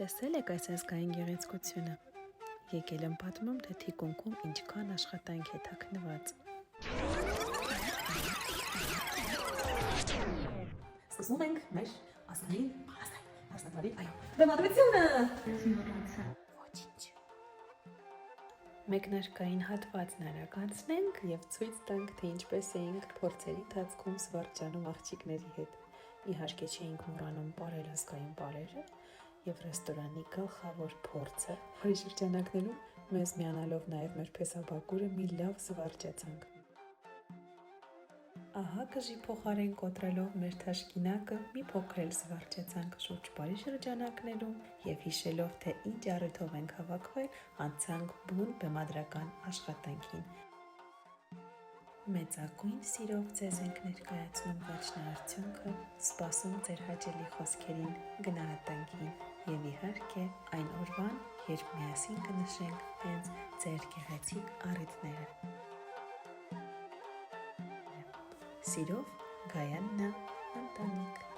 Տեսել եք այս ազգային գեղեցկությունը։ Եկել եմ պատմում, թե թիկունքում ինչքան աշխատանք է թաքնված։ Սկսում ենք մեր ազգային հարսնատվարի բեմադրությունը։ Ոչինչ։ Մեկնարկային հատվածն արագացնենք եւ ցույց տանք, թե ինչպես էինք փորձերի ընթացքում զվարճանում աղջիկների հետ։ Իհարկե չէինք մոռանում բարել ազգային բարերը եւ ռեստորանի գլխավոր փորձը, որի շրջանակներում մեզ միանալով նաեւ մեր փեսաբակուրը մի լավ զվարճացանք։ Ահա կժի փոխարեն կոտրելով մեր թաշկինակը մի փոքր էլ զվարճացանք շուրջ բարի շրջանակներում եւ հիշելով, թե ինչ առիթով ենք հավաքվել, անցանք բուն բեմադրական աշխատանքին։ Մեծագույն սիրով ձեզ ենք ներկայացնում վերջնաարդյունքը, սպասում ձեր հաճելի խոսքերին, գնահատանքին եւ իհարկե այն օրվան, երբ միասին կնշենք հենց ձեր գեղեցիկ առիթները։ Սիրով, Գայաննա Անտանիկ։